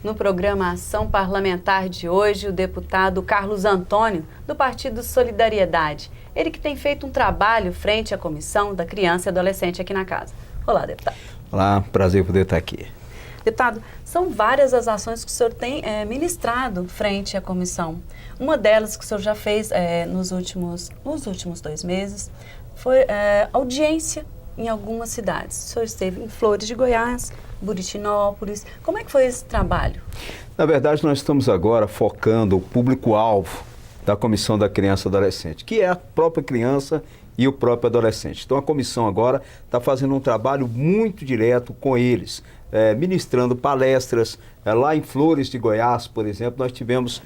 No programa Ação Parlamentar de hoje, o deputado Carlos Antônio, do Partido Solidariedade. Ele que tem feito um trabalho frente à Comissão da Criança e Adolescente aqui na casa. Olá, deputado. Olá, prazer poder estar aqui. Deputado, são várias as ações que o senhor tem ministrado frente à comissão. Uma delas que o senhor já fez nos últimos 2 meses foi audiência em algumas cidades. O senhor esteve em Flores de Goiás, Buritinópolis. Como é que foi esse trabalho? Na verdade, nós estamos agora focando o público-alvo da Comissão da Criança e Adolescente, que é a própria criança e o próprio adolescente. Então, a comissão agora está fazendo um trabalho muito direto com eles, ministrando palestras. Lá em Flores de Goiás, por exemplo, nós tivemos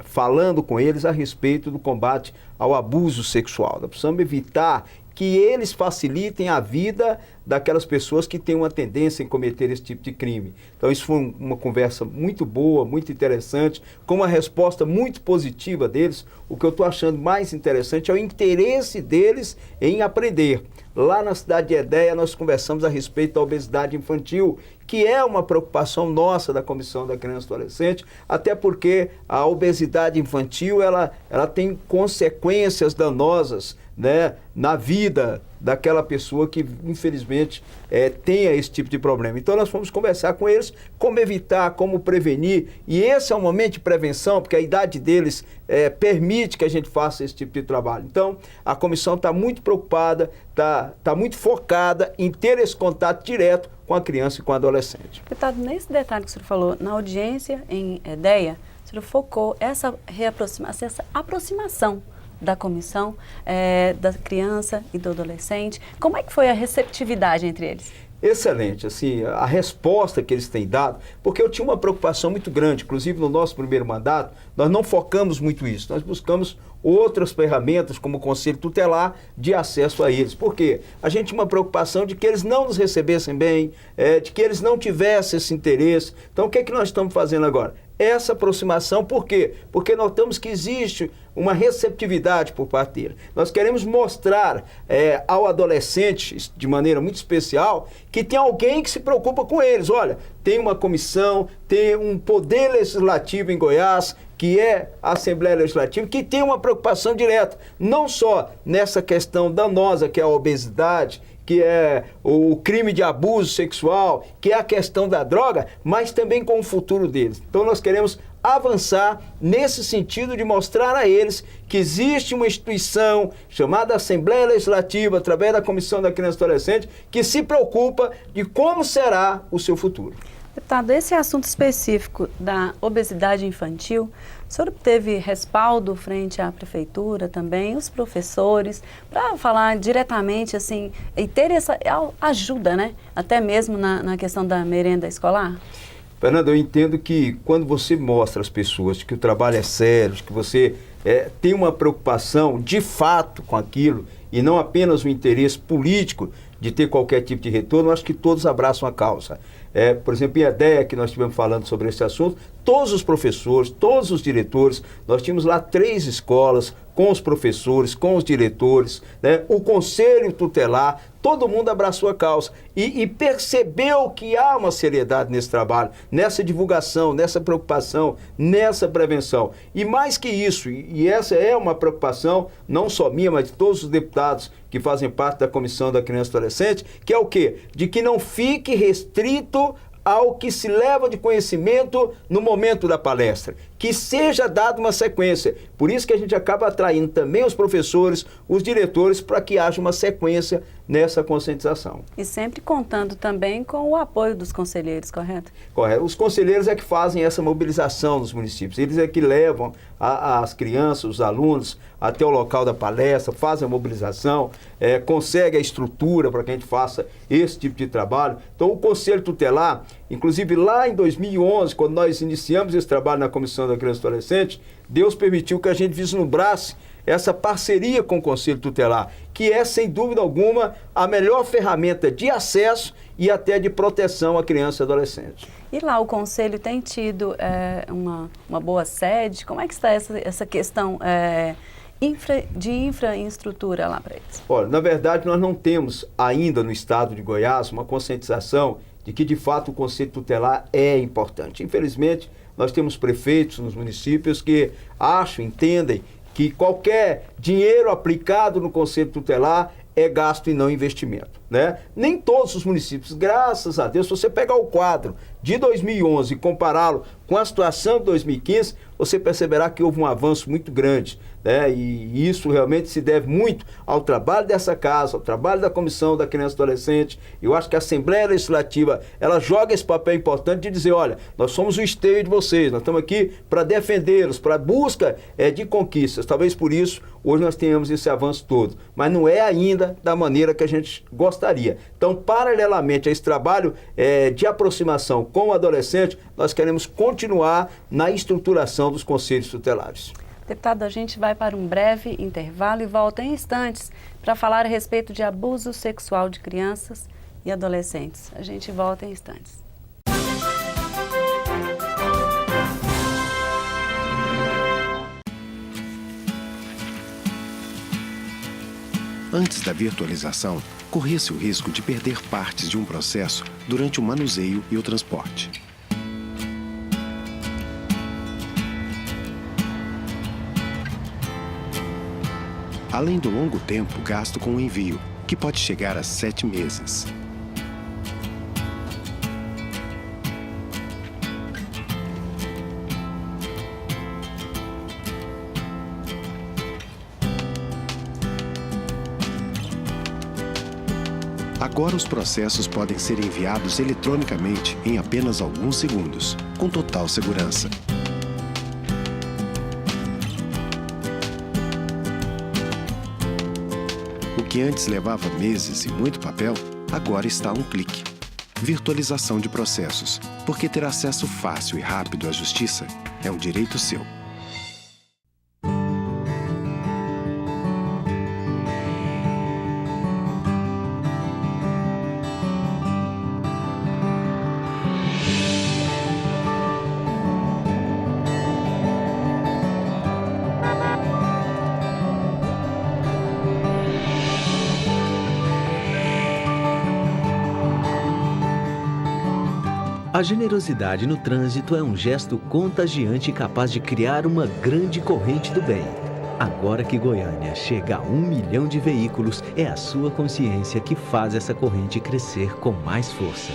falando com eles a respeito do combate ao abuso sexual. Nós precisamos evitar que eles facilitem a vida daquelas pessoas que têm uma tendência em cometer esse tipo de crime. Então, isso foi uma conversa muito boa, muito interessante, com uma resposta muito positiva deles. O que eu estou achando mais interessante é o interesse deles em aprender. Lá na cidade de Edéia, nós conversamos a respeito da obesidade infantil, que é uma preocupação nossa da Comissão da Criança e Adolescente, até porque a obesidade infantil ela tem consequências danosas, né, na vida daquela pessoa que, infelizmente, tenha esse tipo de problema. Então, nós fomos conversar com eles como evitar, como prevenir, e esse é um momento de prevenção, porque a idade deles permite que a gente faça esse tipo de trabalho. Então, a comissão está muito preocupada, está muito focada em ter esse contato direto com a criança e com o adolescente. Deputado, nesse detalhe que o senhor falou, na audiência em Edéia, o senhor focou essa aproximação da comissão, da criança e do adolescente. Como é que foi a receptividade entre eles? Excelente, assim, a resposta que eles têm dado, porque eu tinha uma preocupação muito grande, inclusive no nosso primeiro mandato, nós não focamos muito isso, nós buscamos outras ferramentas, como o Conselho Tutelar, de acesso a eles. Por quê? A gente tinha uma preocupação de que eles não nos recebessem bem, de que eles não tivessem esse interesse. Então, o que é que nós estamos fazendo agora? Essa aproximação, por quê? Porque notamos que existe uma receptividade por parte dele. Nós queremos mostrar ao adolescente, de maneira muito especial, que tem alguém que se preocupa com eles. Olha, tem uma comissão, tem um poder legislativo em Goiás, que é a Assembleia Legislativa, que tem uma preocupação direta, não só nessa questão danosa, que é a obesidade, que é o crime de abuso sexual, que é a questão da droga, mas também com o futuro deles. Então, nós queremos avançar nesse sentido de mostrar a eles que existe uma instituição chamada Assembleia Legislativa, através da Comissão da Criança e Adolescente, que se preocupa de como será o seu futuro. Deputado, esse assunto específico da obesidade infantil, o senhor teve respaldo frente à prefeitura também, os professores, para falar diretamente assim, e ter essa ajuda, né? Até mesmo na questão da merenda escolar? Fernando, eu entendo que quando você mostra às pessoas que o trabalho é sério, que você tem uma preocupação de fato com aquilo, e não apenas um interesse político de ter qualquer tipo de retorno, eu acho que todos abraçam a causa. Por exemplo, em Edéia, que nós estivemos falando sobre esse assunto, todos os professores, todos os diretores, nós tínhamos lá 3 escolas, com os professores, com os diretores, né, o Conselho Tutelar, todo mundo abraçou a causa e percebeu que há uma seriedade nesse trabalho, nessa divulgação, nessa preocupação, nessa prevenção. E mais que isso, e essa é uma preocupação, não só minha, mas de todos os deputados que fazem parte da Comissão da Criança e Adolescente, que é o quê? De que não fique restrito ao que se leva de conhecimento no momento da palestra, que seja dada uma sequência. Por isso que a gente acaba atraindo também os professores, os diretores, para que haja uma sequência nessa conscientização. E sempre contando também com o apoio dos conselheiros, correto? Correto. Os conselheiros é que fazem essa mobilização nos municípios, eles é que levam as crianças, os alunos, até o local da palestra, fazem a mobilização, conseguem a estrutura para que a gente faça esse tipo de trabalho. Então, o Conselho Tutelar, inclusive lá em 2011, quando nós iniciamos esse trabalho na Comissão da Criança e Adolescente, Deus permitiu que a gente vislumbrasse essa parceria com o Conselho Tutelar, que é, sem dúvida alguma, a melhor ferramenta de acesso e até de proteção à criança e adolescente. E lá o Conselho tem tido uma boa sede? Como é que está essa questão de infraestrutura lá para eles? Olha, na verdade, nós não temos ainda no estado de Goiás uma conscientização de que de fato o conselho tutelar é importante. Infelizmente, nós temos prefeitos nos municípios que acham, entendem que qualquer dinheiro aplicado no conselho tutelar é gasto e não investimento, né? Nem todos os municípios, graças a Deus, se você pegar o quadro de 2011 e compará-lo com a situação de 2015, você perceberá que houve um avanço muito grande, né? E isso realmente se deve muito ao trabalho dessa casa, ao trabalho da Comissão da Criança e Adolescente. Eu acho que a Assembleia Legislativa, ela joga esse papel importante de dizer, olha, nós somos o esteio de vocês, nós estamos aqui para defendê-los, para busca de conquistas. Talvez por isso, hoje nós tenhamos esse avanço todo, mas não é ainda da maneira que a gente gostaria. Então, paralelamente a esse trabalho de aproximação com o adolescente, nós queremos continuar na estruturação dos conselhos tutelares. Deputado, a gente vai para um breve intervalo e volta em instantes para falar a respeito de abuso sexual de crianças e adolescentes. A gente volta em instantes. Antes da virtualização, corria-se o risco de perder partes de um processo durante o manuseio e o transporte. Além do longo tempo gasto com o envio, que pode chegar a 7 meses. Agora os processos podem ser enviados eletronicamente em apenas alguns segundos, com total segurança. O que antes levava meses e muito papel, agora está a um clique. Virtualização de processos, porque ter acesso fácil e rápido à justiça é um direito seu. A generosidade no trânsito é um gesto contagiante capaz de criar uma grande corrente do bem. Agora que Goiânia chega a 1 milhão de veículos, é a sua consciência que faz essa corrente crescer com mais força.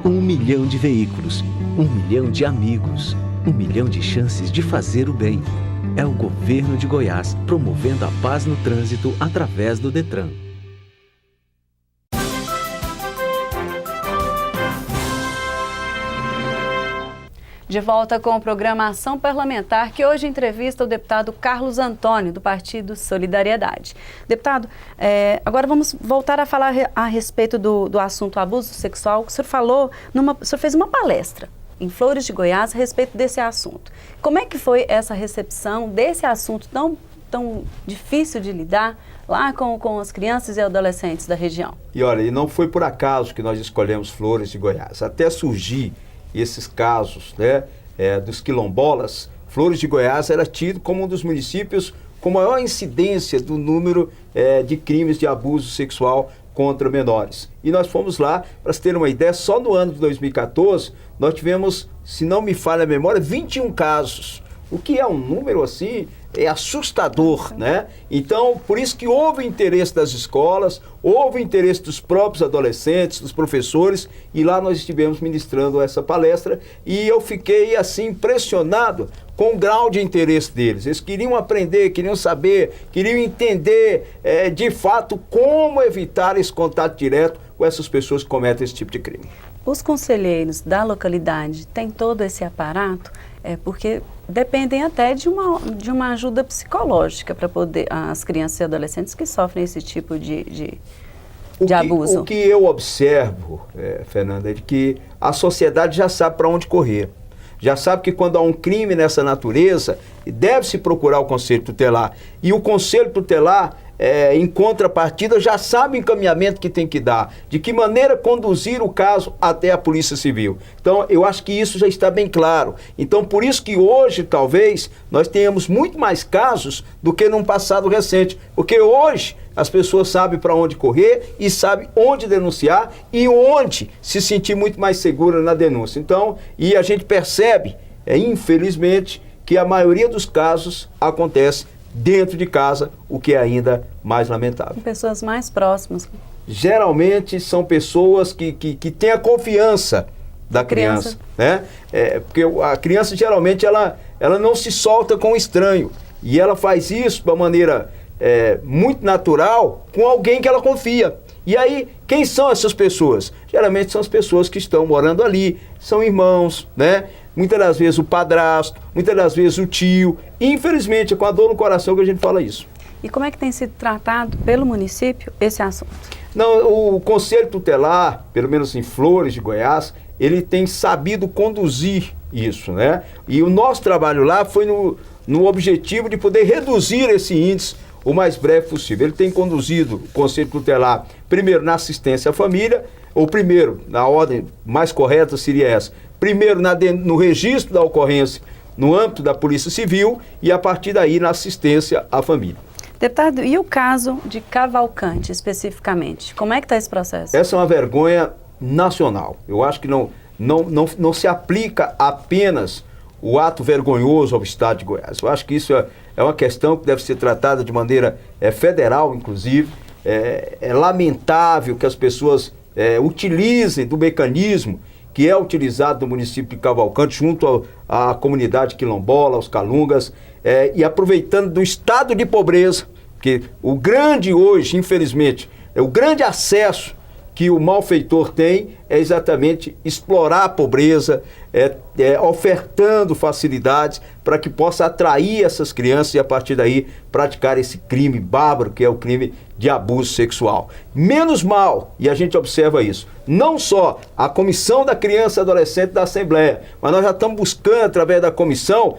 Um milhão de veículos, 1 milhão de amigos, 1 milhão de chances de fazer o bem. É o governo de Goiás promovendo a paz no trânsito através do Detran. De volta com o programa Ação Parlamentar, que hoje entrevista o deputado Carlos Antônio, do Partido Solidariedade. Deputado, agora vamos voltar a falar a respeito do assunto abuso sexual. O senhor falou, o senhor fez uma palestra em Flores de Goiás a respeito desse assunto. Como é que foi essa recepção desse assunto tão difícil de lidar lá com as crianças e adolescentes da região? E olha, e não foi por acaso que nós escolhemos Flores de Goiás. Até surgir esses casos, né, dos quilombolas, Flores de Goiás era tido como um dos municípios com maior incidência do número de crimes de abuso sexual contra menores. E nós fomos lá, para se ter uma ideia, só no ano de 2014, nós tivemos, se não me falha a memória, 21 casos, o que é um número assim, assustador, né? Então, por isso que houve interesse das escolas, houve interesse dos próprios adolescentes, dos professores, e lá nós estivemos ministrando essa palestra, e eu fiquei assim impressionado com o grau de interesse deles. Eles queriam aprender, queriam saber, queriam entender de fato como evitar esse contato direto com essas pessoas que cometem esse tipo de crime. Os conselheiros da localidade têm todo esse aparato, porque dependem até de uma ajuda psicológica para poder as crianças e adolescentes que sofrem esse tipo de abuso. O que eu observo, Fernanda, é de que a sociedade já sabe para onde correr. Já sabe que quando há um crime nessa natureza, deve-se procurar o Conselho Tutelar. E o Conselho Tutelar, em contrapartida, já sabe o encaminhamento que tem que dar, de que maneira conduzir o caso até a Polícia Civil. Então, eu acho que isso já está bem claro. Então, por isso que hoje, talvez, nós tenhamos muito mais casos do que num passado recente. Porque hoje as pessoas sabem para onde correr e sabem onde denunciar e onde se sentir muito mais segura na denúncia. Então, e a gente percebe, infelizmente, que a maioria dos casos acontece dentro de casa, o que é ainda mais lamentável. Pessoas mais próximas. Geralmente são pessoas que têm a confiança da criança, né? Porque a criança geralmente ela não se solta com o estranho e ela faz isso de uma maneira muito natural com alguém que ela confia. E aí, quem são essas pessoas? Geralmente são as pessoas que estão morando ali, são irmãos, né? Muitas das vezes o padrasto, muitas das vezes o tio. E, infelizmente, é com a dor no coração que a gente fala isso. E como é que tem sido tratado pelo município esse assunto? Não, o Conselho Tutelar, pelo menos em Flores de Goiás, ele tem sabido conduzir isso, né? E o nosso trabalho lá foi no objetivo de poder reduzir esse índice o mais breve possível. Ele tem conduzido o Conselho Tutelar, primeiro na assistência à família, ou primeiro, na ordem mais correta seria essa, primeiro no registro da ocorrência no âmbito da Polícia Civil e a partir daí na assistência à família. Deputado, e o caso de Cavalcante especificamente? Como é que está esse processo? Essa é uma vergonha nacional. Eu acho que não se aplica apenas o ato vergonhoso ao Estado de Goiás. Eu acho que isso é uma questão que deve ser tratada de maneira federal, inclusive. É lamentável que as pessoas utilizem do mecanismo que é utilizado no município de Cavalcante junto à comunidade quilombola, aos calungas, e aproveitando do estado de pobreza, que o grande hoje, infelizmente, o grande acesso que o malfeitor tem é exatamente explorar a pobreza, ofertando facilidades para que possa atrair essas crianças e a partir daí praticar esse crime bárbaro que é o crime de abuso sexual. Menos mal, e a gente observa isso, não só a Comissão da Criança e Adolescente da Assembleia, mas nós já estamos buscando através da comissão,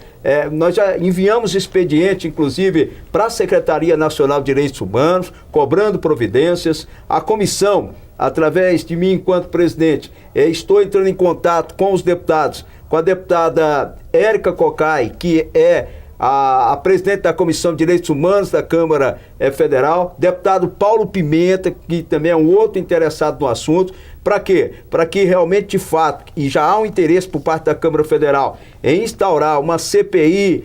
nós já enviamos expediente, inclusive, para a Secretaria Nacional de Direitos Humanos, cobrando providências. A comissão, através de mim enquanto presidente, estou entrando em contato com os deputados, com a deputada Érica Cocai, que é a presidente da Comissão de Direitos Humanos da Câmara Federal, deputado Paulo Pimenta, que também é um outro interessado no assunto. Para quê? Para que realmente, de fato, e já há um interesse por parte da Câmara Federal em instaurar uma CPI,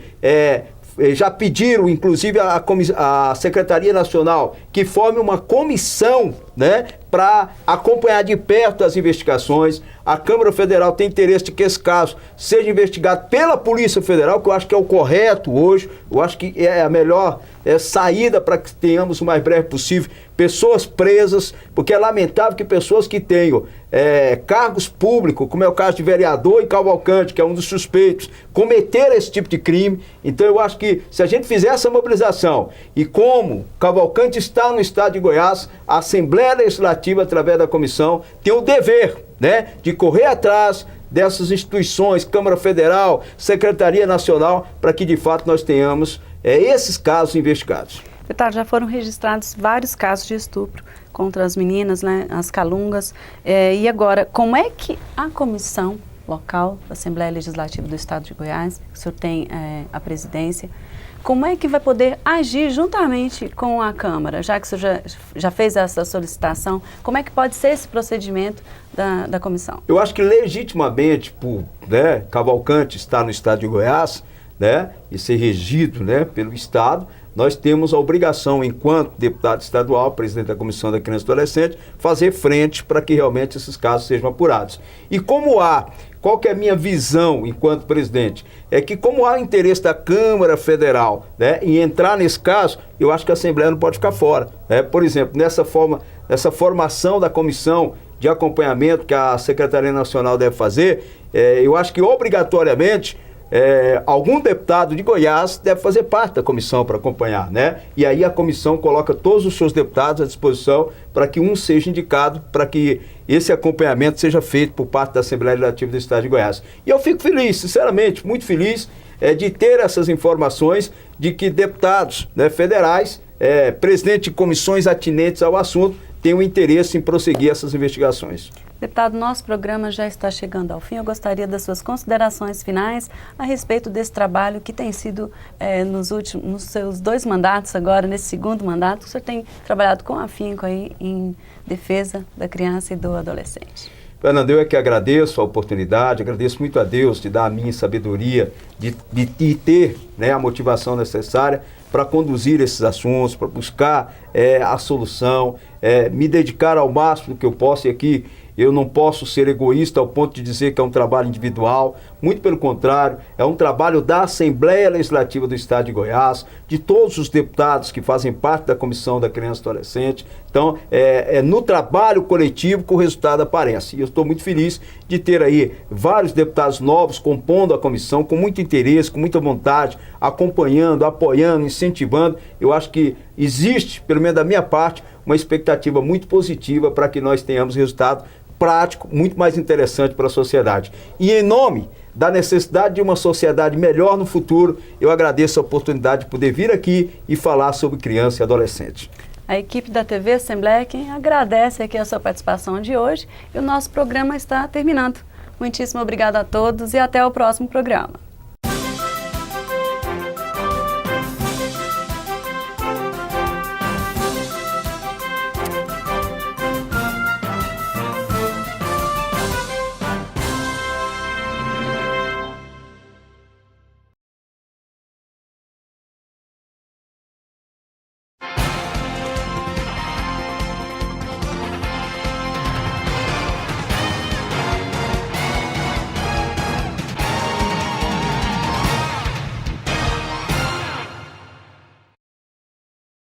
já pediram, inclusive, a Secretaria Nacional que forme uma comissão, né, para acompanhar de perto as investigações. A Câmara Federal tem interesse de que esse caso seja investigado pela Polícia Federal, que eu acho que é o correto hoje, eu acho que é a melhor saída para que tenhamos o mais breve possível pessoas presas, porque é lamentável que pessoas que tenham cargos públicos, como é o caso de vereador em Cavalcante, que é um dos suspeitos, cometeram esse tipo de crime. Então eu acho que se a gente fizer essa mobilização, e como Cavalcante está no estado de Goiás, a Assembleia Legislativa, através da comissão, tem o dever, né, de correr atrás dessas instituições, Câmara Federal, Secretaria Nacional, para que de fato nós tenhamos esses casos investigados. Deputado, já foram registrados vários casos de estupro contra as meninas, né, as calungas. E agora, como é que a comissão local da Assembleia Legislativa do Estado de Goiás, que o senhor tem a presidência, como é que vai poder agir juntamente com a Câmara, já que o senhor já fez essa solicitação? Como é que pode ser esse procedimento da comissão? Eu acho que legitimamente, Cavalcante estar no Estado de Goiás, né, e ser regido, né, pelo Estado, nós temos a obrigação, enquanto deputado estadual, presidente da Comissão da Criança e Adolescente, fazer frente para que realmente esses casos sejam apurados. E qual que é a minha visão enquanto presidente? É que como há interesse da Câmara Federal, né, em entrar nesse caso, eu acho que a Assembleia não pode ficar fora. Por exemplo, nessa formação da comissão de acompanhamento que a Secretaria Nacional deve fazer, eu acho que obrigatoriamente algum deputado de Goiás deve fazer parte da comissão para acompanhar, né? E aí a comissão coloca todos os seus deputados à disposição para que um seja indicado, para que esse acompanhamento seja feito por parte da Assembleia Legislativa do Estado de Goiás. E eu fico feliz, sinceramente, muito feliz de ter essas informações de que deputados, né, federais, presidente de comissões atinentes ao assunto, têm um interesse em prosseguir essas investigações. Deputado, nosso programa já está chegando ao fim. Eu gostaria das suas considerações finais a respeito desse trabalho que tem sido nos seus 2 mandatos agora, nesse segundo mandato, o senhor tem trabalhado com afinco aí em defesa da criança e do adolescente. Fernando, eu é que agradeço a oportunidade, agradeço muito a Deus de dar a minha sabedoria, de ter, né, a motivação necessária para conduzir esses assuntos, para buscar a solução, me dedicar ao máximo que eu posso, e aqui eu não posso ser egoísta ao ponto de dizer que é um trabalho individual, muito pelo contrário, é um trabalho da Assembleia Legislativa do Estado de Goiás, de todos os deputados que fazem parte da Comissão da Criança e Adolescente. Então, é no trabalho coletivo que o resultado aparece. E eu estou muito feliz de ter aí vários deputados novos compondo a comissão, com muito interesse, com muita vontade, acompanhando, apoiando, incentivando. Eu acho que existe, pelo menos da minha parte, uma expectativa muito positiva para que nós tenhamos resultado prático, muito mais interessante para a sociedade. E em nome da necessidade de uma sociedade melhor no futuro, eu agradeço a oportunidade de poder vir aqui e falar sobre criança e adolescente. A equipe da TV Assembleia quem agradece aqui a sua participação de hoje e o nosso programa está terminando. Muitíssimo obrigada a todos e até o próximo programa.